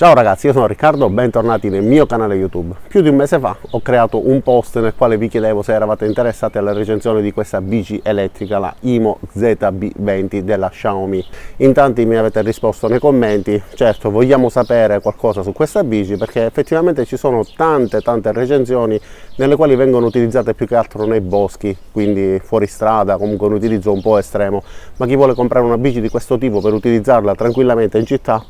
Ciao ragazzi, io sono Riccardo, bentornati nel mio canale YouTube. Più di un mese fa ho creato un post nel quale vi chiedevo se eravate interessati alla recensione di questa bici elettrica, la IMO ZB20 della Xiaomi. In tanti mi avete risposto nei commenti, certo vogliamo sapere qualcosa su questa bici perché effettivamente ci sono tante recensioni nelle quali vengono utilizzate più che altro nei boschi, quindi fuori strada, comunque un utilizzo un po' estremo. Ma chi vuole comprare una bici di questo tipo per utilizzarla tranquillamente in città,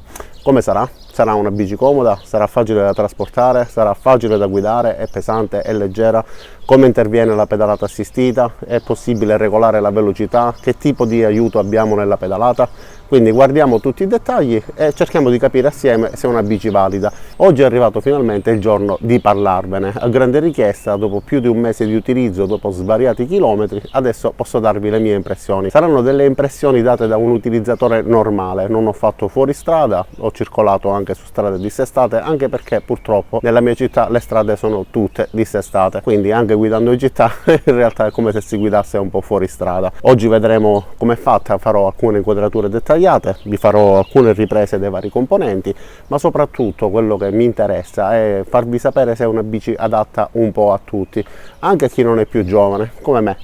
come sarà? Sarà una bici comoda, sarà facile da trasportare, sarà facile da guidare, è pesante, è leggera, come interviene la pedalata assistita, è possibile regolare la velocità, che tipo di aiuto abbiamo nella pedalata. Quindi guardiamo tutti i dettagli e cerchiamo di capire assieme se è una bici valida. Oggi è arrivato finalmente il giorno di parlarvene. A grande richiesta, dopo più di un mese di utilizzo, dopo svariati chilometri, adesso posso darvi le mie impressioni. Saranno delle impressioni date da un utilizzatore normale, non ho fatto fuori strada, ho circolato anche su strade dissestate, anche perché purtroppo nella mia città le strade sono tutte dissestate, quindi anche guidando in città in realtà è come se si guidasse un po' fuori strada. Oggi vedremo com'è fatta, farò alcune inquadrature dettagliate, vi farò alcune riprese dei vari componenti, ma soprattutto quello che mi interessa è farvi sapere se è una bici adatta un po' a tutti, anche a chi non è più giovane come me.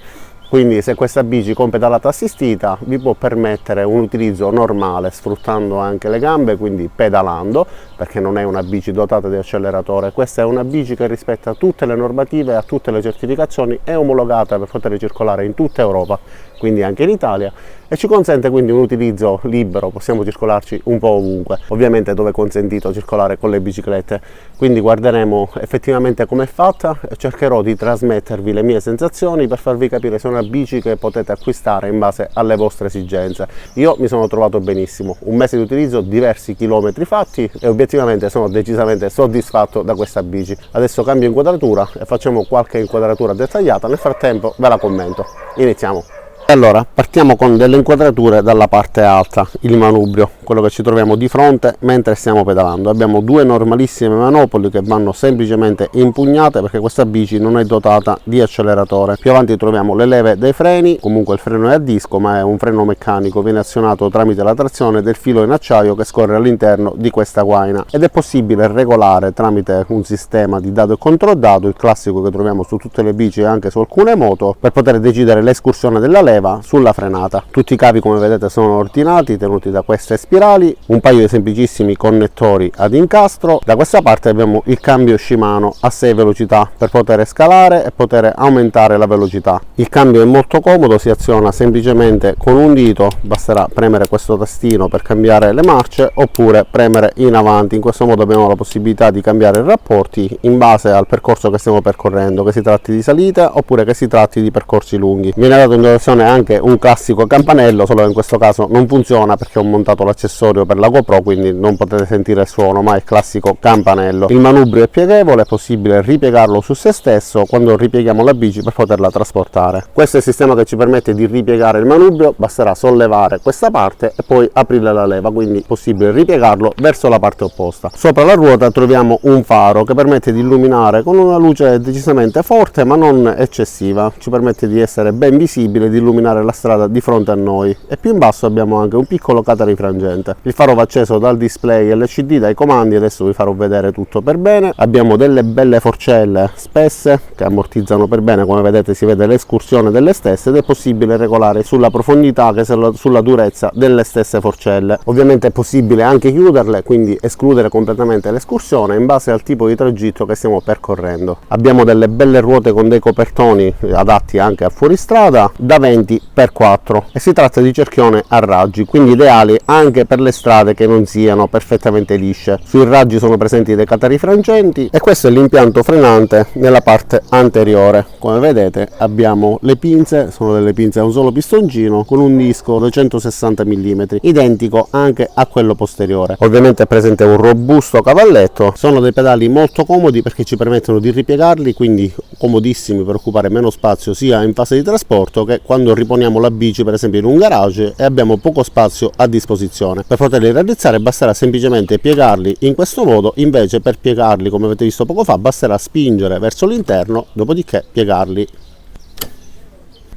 Quindi se questa bici con pedalata assistita vi può permettere un utilizzo normale sfruttando anche le gambe, quindi pedalando, perché non è una bici dotata di acceleratore, questa è una bici che rispetta tutte le normative, ha tutte le certificazioni, è omologata per poter circolare in tutta Europa, quindi anche in Italia, e ci consente quindi un utilizzo libero, possiamo circolarci un po' ovunque, ovviamente dove è consentito circolare con le biciclette. Quindi guarderemo effettivamente com'è fatta e cercherò di trasmettervi le mie sensazioni per farvi capire se è una bici che potete acquistare in base alle vostre esigenze. Io mi sono trovato benissimo, un mese di utilizzo, diversi chilometri fatti e obiettivamente sono decisamente soddisfatto da questa bici. Adesso cambio inquadratura e facciamo qualche inquadratura dettagliata, nel frattempo ve la commento. Iniziamo. Allora, partiamo con delle inquadrature dalla parte alta, il manubrio, quello che ci troviamo di fronte mentre stiamo pedalando. Abbiamo due normalissime manopole che vanno semplicemente impugnate perché questa bici non è dotata di acceleratore. Più avanti troviamo le leve dei freni, comunque il freno è a disco ma è un freno meccanico, viene azionato tramite la trazione del filo in acciaio che scorre all'interno di questa guaina ed è possibile regolare tramite un sistema di dado e controdato, il classico che troviamo su tutte le bici e anche su alcune moto, per poter decidere l'escursione della leva sulla frenata. Tutti i cavi come vedete sono ordinati, tenuti da queste spirali, un paio di semplicissimi connettori ad incastro. Da questa parte abbiamo il cambio Shimano a 6 velocità per poter scalare e poter aumentare la velocità. Il cambio è molto comodo, si aziona semplicemente con un dito, basterà premere questo tastino per cambiare le marce oppure premere in avanti. In questo modo abbiamo la possibilità di cambiare i rapporti in base al percorso che stiamo percorrendo, che si tratti di salita oppure che si tratti di percorsi lunghi. Viene dato in dotazione anche un classico campanello, solo che in questo caso non funziona perché ho montato l'accessorio per la GoPro, quindi non potete sentire il suono, ma è il classico campanello. Il manubrio è pieghevole, è possibile ripiegarlo su se stesso quando ripieghiamo la bici per poterla trasportare. Questo è il sistema che ci permette di ripiegare il manubrio, basterà sollevare questa parte e poi aprire la leva, quindi è possibile ripiegarlo verso la parte opposta. Sopra la ruota troviamo un faro che permette di illuminare con una luce decisamente forte ma non eccessiva, ci permette di essere ben visibile, di illuminare la strada di fronte a noi, e più in basso abbiamo anche un piccolo catarifrangente. Il faro va acceso dal display LCD, dai comandi, adesso vi farò vedere tutto per bene. Abbiamo delle belle forcelle spesse che ammortizzano per bene, come vedete si vede l'escursione delle stesse ed è possibile regolare sulla profondità che sulla durezza delle stesse forcelle. Ovviamente è possibile anche chiuderle, quindi escludere completamente l'escursione in base al tipo di tragitto che stiamo percorrendo. Abbiamo delle belle ruote con dei copertoni adatti anche a fuoristrada da 20x4 e si tratta di cerchione a raggi, quindi ideali anche per le strade che non siano perfettamente lisce. Sui raggi sono presenti dei catarifrangenti e questo è l'impianto frenante nella parte anteriore. Come vedete abbiamo le pinze, sono delle pinze a un solo pistoncino con un disco 260 mm, identico anche a quello posteriore. Ovviamente è presente un robusto cavalletto, sono dei pedali molto comodi perché ci permettono di ripiegarli, quindi comodissimi per occupare meno spazio sia in fase di trasporto che quando riponiamo la bici per esempio in un garage e abbiamo poco spazio a disposizione. Per poterli realizzare basterà semplicemente piegarli in questo modo, invece per piegarli come avete visto poco fa basterà spingere verso l'interno, dopodiché piegarli.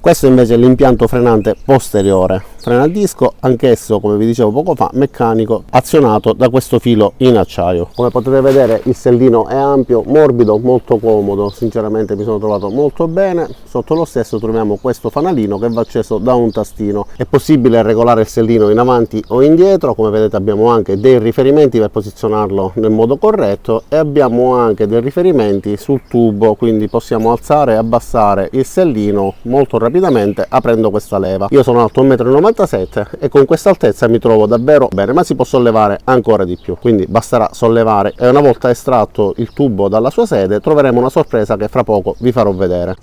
Questo invece è l'impianto frenante posteriore, freno a disco, anch'esso come vi dicevo poco fa, meccanico, azionato da questo filo in acciaio. Come potete vedere il sellino è ampio, morbido, molto comodo, sinceramente mi sono trovato molto bene. Sotto lo stesso troviamo questo fanalino che va acceso da un tastino. È possibile regolare il sellino in avanti o indietro, come vedete abbiamo anche dei riferimenti per posizionarlo nel modo corretto e abbiamo anche dei riferimenti sul tubo, quindi possiamo alzare e abbassare il sellino molto rapidamente aprendo questa leva. Io sono alto 1,97 m e con questa altezza mi trovo davvero bene, ma si può sollevare ancora di più, quindi basterà sollevare e una volta estratto il tubo dalla sua sede troveremo una sorpresa che fra poco vi farò vedere.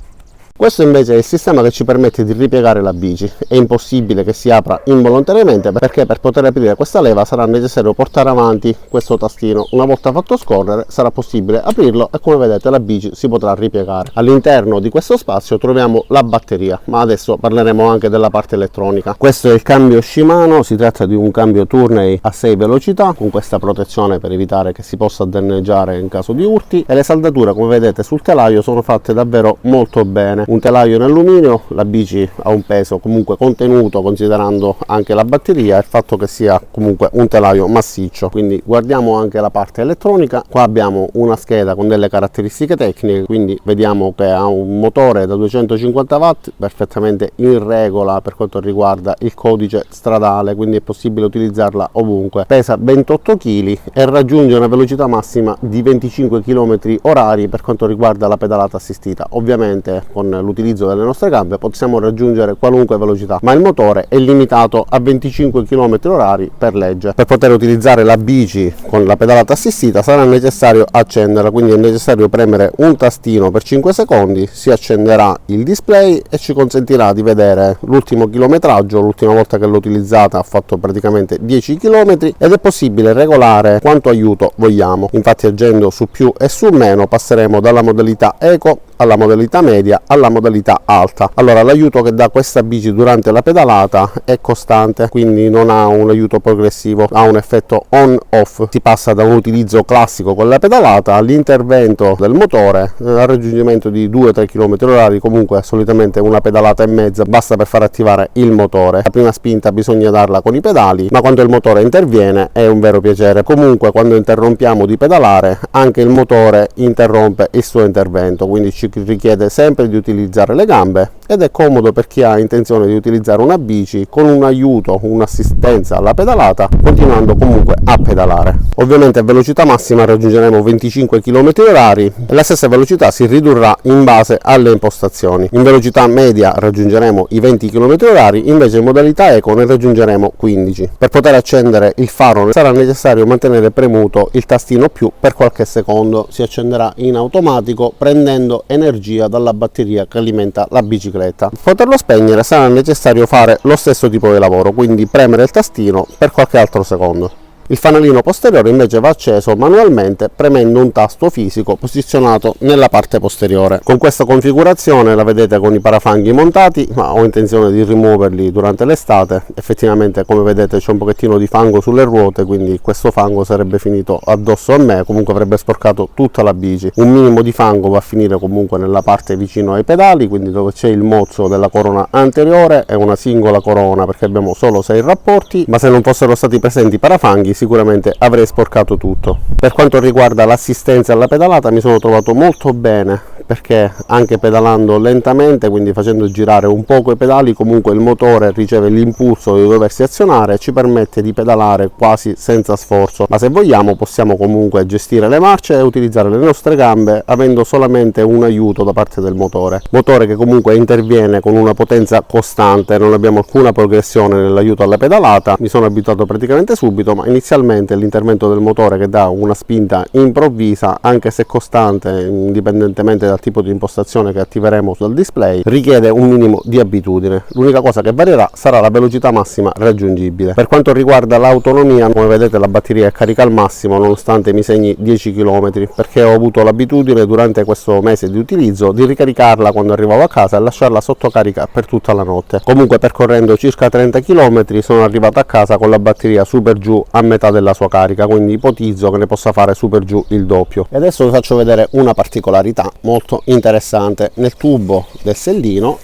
Questo invece è il sistema che ci permette di ripiegare la bici. È impossibile che si apra involontariamente perché per poter aprire questa leva sarà necessario portare avanti questo tastino. Una volta fatto scorrere sarà possibile aprirlo e come vedete la bici si potrà ripiegare. All'interno di questo spazio troviamo la batteria, ma adesso parleremo anche della parte elettronica. Questo è il cambio Shimano, si tratta di un cambio Tourney a 6 velocità con questa protezione per evitare che si possa danneggiare in caso di urti, e le saldature come vedete sul telaio sono fatte davvero molto bene. Un telaio in alluminio, la bici ha un peso comunque contenuto considerando anche la batteria e il fatto che sia comunque un telaio massiccio. Quindi guardiamo anche la parte elettronica. Qua abbiamo una scheda con delle caratteristiche tecniche, quindi vediamo che ha un motore da 250 watt perfettamente in regola per quanto riguarda il codice stradale, quindi è possibile utilizzarla ovunque. Pesa 28 kg e raggiunge una velocità massima di 25 km/h per quanto riguarda la pedalata assistita. Ovviamente con l'utilizzo delle nostre gambe possiamo raggiungere qualunque velocità, ma il motore è limitato a 25 km/h per legge. Per poter utilizzare la bici con la pedalata assistita sarà necessario accenderla, quindi è necessario premere un tastino per 5 secondi, si accenderà il display e ci consentirà di vedere l'ultimo chilometraggio. L'ultima volta che l'ho utilizzata ha fatto praticamente 10 km ed è possibile regolare quanto aiuto vogliamo. Infatti agendo su più e su meno passeremo dalla modalità eco alla modalità media alla modalità alta. Allora l'aiuto che dà questa bici durante la pedalata è costante, quindi non ha un aiuto progressivo, ha un effetto on off. Si passa da un utilizzo classico con la pedalata all'intervento del motore al raggiungimento di 2-3 km/h. Comunque solitamente una pedalata e mezza basta per far attivare il motore. La prima spinta bisogna darla con i pedali, ma quando il motore interviene è un vero piacere. Comunque quando interrompiamo di pedalare anche il motore interrompe il suo intervento, quindi ci richiede sempre di utilizzare le gambe ed è comodo per chi ha intenzione di utilizzare una bici con un aiuto, un'assistenza alla pedalata, continuando comunque a pedalare. Ovviamente a velocità massima raggiungeremo 25 km/h e la stessa velocità si ridurrà in base alle impostazioni. In velocità media raggiungeremo i 20 km/h, invece in modalità eco ne raggiungeremo 15. Per poter accendere il faro sarà necessario mantenere premuto il tastino più per qualche secondo. Si accenderà in automatico prendendo energia dalla batteria che alimenta la bicicletta. Poterlo spegnere sarà necessario fare lo stesso tipo di lavoro, quindi premere il tastino per qualche altro secondo. Il fanalino posteriore invece va acceso manualmente premendo un tasto fisico posizionato nella parte posteriore. Con questa configurazione la vedete con i parafanghi montati, ma ho intenzione di rimuoverli durante l'estate. Effettivamente come vedete c'è un pochettino di fango sulle ruote, quindi questo fango sarebbe finito addosso a me, comunque avrebbe sporcato tutta la bici. Un minimo di fango va a finire comunque nella parte vicino ai pedali, quindi dove c'è il mozzo della corona anteriore. È una singola corona perché abbiamo solo 6 rapporti, ma se non fossero stati presenti i parafanghi sicuramente avrei sporcato tutto. Per quanto riguarda l'assistenza alla pedalata mi sono trovato molto bene, perché anche pedalando lentamente, quindi facendo girare un poco i pedali, comunque il motore riceve l'impulso di doversi azionare e ci permette di pedalare quasi senza sforzo. Ma se vogliamo possiamo comunque gestire le marce e utilizzare le nostre gambe avendo solamente un aiuto da parte del motore che comunque interviene con una potenza costante. Non abbiamo alcuna progressione nell'aiuto alla pedalata. Mi sono abituato praticamente subito, ma inizialmente l'intervento del motore che dà una spinta improvvisa, anche se costante, indipendentemente dal tipo di impostazione che attiveremo sul display, richiede un minimo di abitudine. L'unica cosa che varierà sarà la velocità massima raggiungibile. Per quanto riguarda l'autonomia, come vedete la batteria è carica al massimo nonostante mi segni 10 km, perché ho avuto l'abitudine durante questo mese di utilizzo di ricaricarla quando arrivavo a casa e lasciarla sotto carica per tutta la notte. Comunque percorrendo circa 30 km sono arrivato a casa con la batteria super giù a metà della sua carica, quindi ipotizzo che ne possa fare super giù il doppio. E adesso vi faccio vedere una particolarità molto interessante. Nel tubo del sellino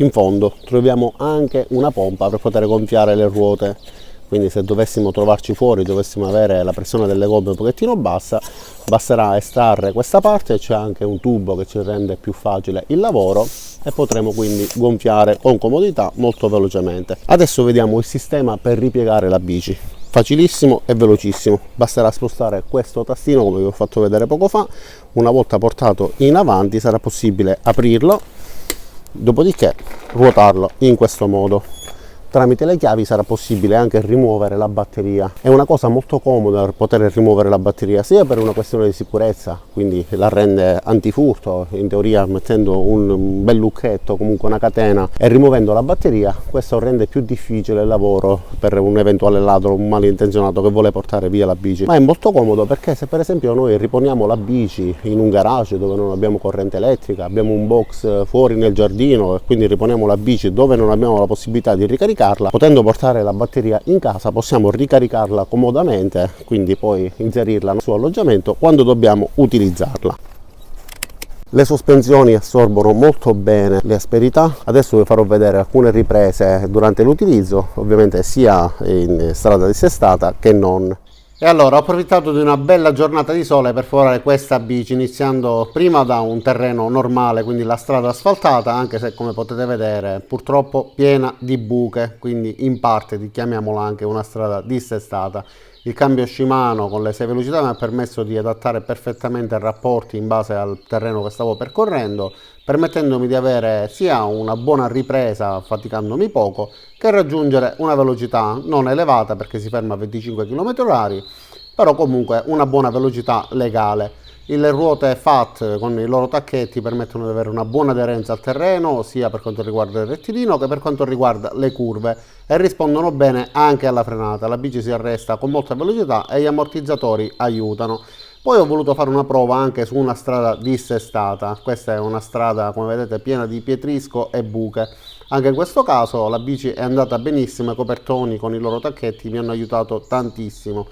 In fondo troviamo anche una pompa per poter gonfiare le ruote, quindi se dovessimo trovarci fuori, dovessimo avere la pressione delle gomme un pochettino bassa, basterà estrarre questa parte, c'è anche un tubo che ci rende più facile il lavoro e potremo quindi gonfiare con comodità molto velocemente. Adesso vediamo il sistema per ripiegare la bici. Facilissimo e velocissimo, basterà spostare questo tastino come vi ho fatto vedere poco fa. Una volta portato in avanti sarà possibile aprirlo, dopodiché ruotarlo in questo modo. Tramite le chiavi sarà possibile anche rimuovere la batteria. È una cosa molto comoda per poter rimuovere la batteria, sia per una questione di sicurezza, quindi la rende antifurto, in teoria mettendo un bel lucchetto, comunque una catena, e rimuovendo la batteria, questo rende più difficile il lavoro per un eventuale ladro, un malintenzionato che vuole portare via la bici. Ma è molto comodo perché se per esempio noi riponiamo la bici in un garage dove non abbiamo corrente elettrica, abbiamo un box fuori nel giardino e quindi riponiamo la bici dove non abbiamo la possibilità di ricaricare, potendo portare la batteria in casa possiamo ricaricarla comodamente, quindi poi inserirla nel suo alloggiamento quando dobbiamo utilizzarla. Le sospensioni assorbono molto bene le asperità. Adesso vi farò vedere alcune riprese durante l'utilizzo, ovviamente sia in strada dissestata che non. E allora ho approfittato di una bella giornata di sole per provare questa bici, iniziando prima da un terreno normale, quindi la strada asfaltata, anche se come potete vedere purtroppo piena di buche, quindi in parte chiamiamola anche una strada dissestata. Il cambio Shimano con le 6 velocità mi ha permesso di adattare perfettamente i rapporti in base al terreno che stavo percorrendo, permettendomi di avere sia una buona ripresa faticandomi poco, che raggiungere una velocità non elevata perché si ferma a 25 km/h, però comunque una buona velocità legale. Le ruote FAT con i loro tacchetti permettono di avere una buona aderenza al terreno, sia per quanto riguarda il rettilineo che per quanto riguarda le curve, e rispondono bene anche alla frenata. La bici si arresta con molta velocità e gli ammortizzatori aiutano. Poi ho voluto fare una prova anche su una strada dissestata. Questa è una strada, come vedete, piena di pietrisco e buche. Anche in questo caso la bici è andata benissimo, i copertoni con i loro tacchetti mi hanno aiutato tantissimo.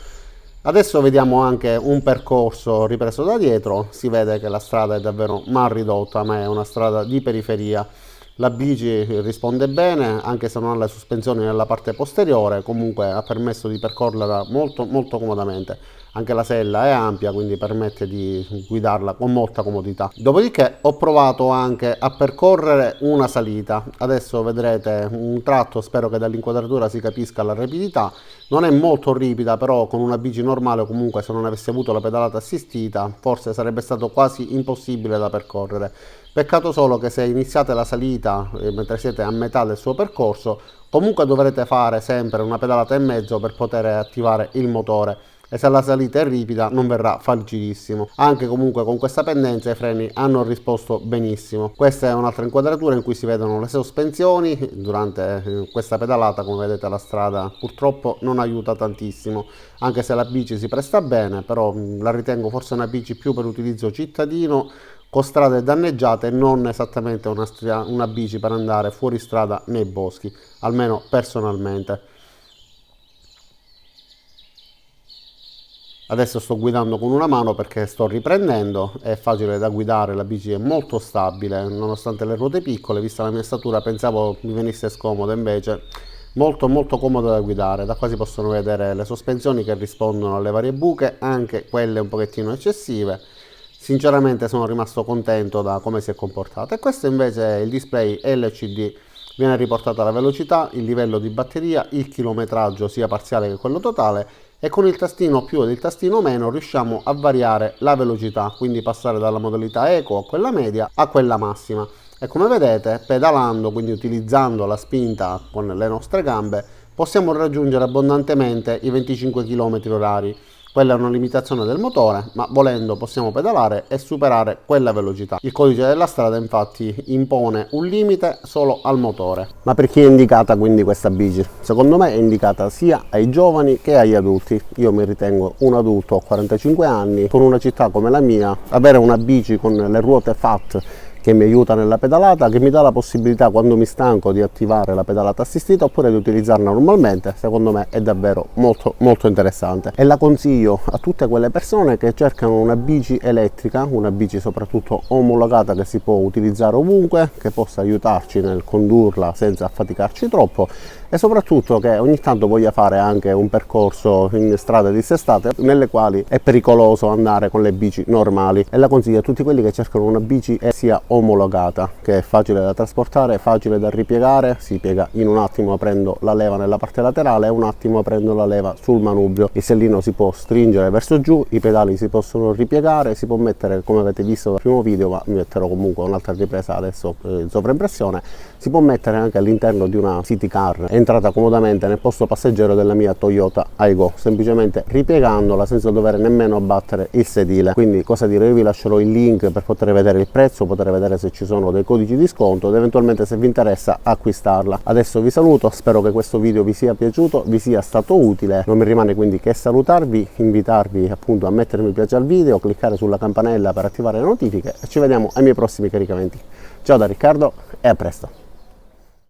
Adesso vediamo anche un percorso ripreso da dietro. Si vede che la strada è davvero mal ridotta, ma è una strada di periferia. La bici risponde bene, anche se non ha le sospensioni nella parte posteriore, comunque ha permesso di percorrerla molto comodamente. Anche la sella è ampia, quindi permette di guidarla con molta comodità. Dopodiché ho provato anche a percorrere una salita. Adesso vedrete un tratto, spero che dall'inquadratura si capisca la rapidità. Non è molto ripida, però con una bici normale, comunque se non avessi avuto la pedalata assistita, forse sarebbe stato quasi impossibile da percorrere. Peccato solo che se iniziate la salita mentre siete a metà del suo percorso, comunque dovrete fare sempre una pedalata e mezzo per poter attivare il motore, e se la salita è ripida non verrà facilissimo. Anche comunque con questa pendenza i freni hanno risposto benissimo. Questa è un'altra inquadratura in cui si vedono le sospensioni. Durante questa pedalata, come vedete, la strada purtroppo non aiuta tantissimo, anche se la bici si presta bene, però la ritengo forse una bici più per utilizzo cittadino, con strade danneggiate, e non esattamente una bici per andare fuori strada nei boschi, almeno personalmente. Adesso sto guidando con una mano perché sto riprendendo, è facile da guidare, la bici è molto stabile, nonostante le ruote piccole. Vista la mia statura pensavo mi venisse scomoda, invece molto comoda da guidare. Da qua si possono vedere le sospensioni che rispondono alle varie buche, anche quelle un pochettino eccessive. Sinceramente sono rimasto contento da come si è comportata. E questo invece è il display LCD. Viene riportata la velocità, il livello di batteria, il chilometraggio sia parziale che quello totale, e con il tastino più ed il tastino meno riusciamo a variare la velocità, quindi passare dalla modalità eco a quella media a quella massima. E come vedete, pedalando, quindi utilizzando la spinta con le nostre gambe, possiamo raggiungere abbondantemente i 25 km/h. Quella è una limitazione del motore, ma volendo possiamo pedalare e superare quella velocità. Il codice della strada infatti impone un limite solo al motore. Ma per chi è indicata quindi questa bici? Secondo me è indicata sia ai giovani che agli adulti. Io mi ritengo un adulto, ho 45 anni, con una città come la mia, avere una bici con le ruote FAT che mi aiuta nella pedalata, che mi dà la possibilità quando mi stanco di attivare la pedalata assistita oppure di utilizzarla normalmente. Secondo me è davvero molto interessante e la consiglio a tutte quelle persone che cercano una bici elettrica, una bici soprattutto omologata che si può utilizzare ovunque, che possa aiutarci nel condurla senza affaticarci troppo e soprattutto che ogni tanto voglia fare anche un percorso in strade dissestate nelle quali è pericoloso andare con le bici normali, e la consiglio a tutti quelli che cercano una bici che sia omologata, che è facile da trasportare, facile da ripiegare, si piega in un attimo aprendo la leva nella parte laterale e un attimo aprendo la leva sul manubrio, il sellino si può stringere verso giù, i pedali si possono ripiegare, si può mettere, come avete visto dal primo video, ma mi metterò comunque un'altra ripresa adesso in sovraimpressione, si può mettere anche all'interno di una city car, è entrata comodamente nel posto passeggero della mia Toyota Aygo, semplicemente ripiegandola senza dover nemmeno abbattere il sedile. Quindi cosa dire, io vi lascerò il link per poter vedere il prezzo, poter vedere se ci sono dei codici di sconto ed eventualmente, se vi interessa, acquistarla. Adesso vi saluto, spero che questo video vi sia piaciuto, vi sia stato utile, non mi rimane quindi che salutarvi, invitarvi appunto a mettere mi piace al video, cliccare sulla campanella per attivare le notifiche e ci vediamo ai miei prossimi caricamenti. Ciao da Riccardo e a presto!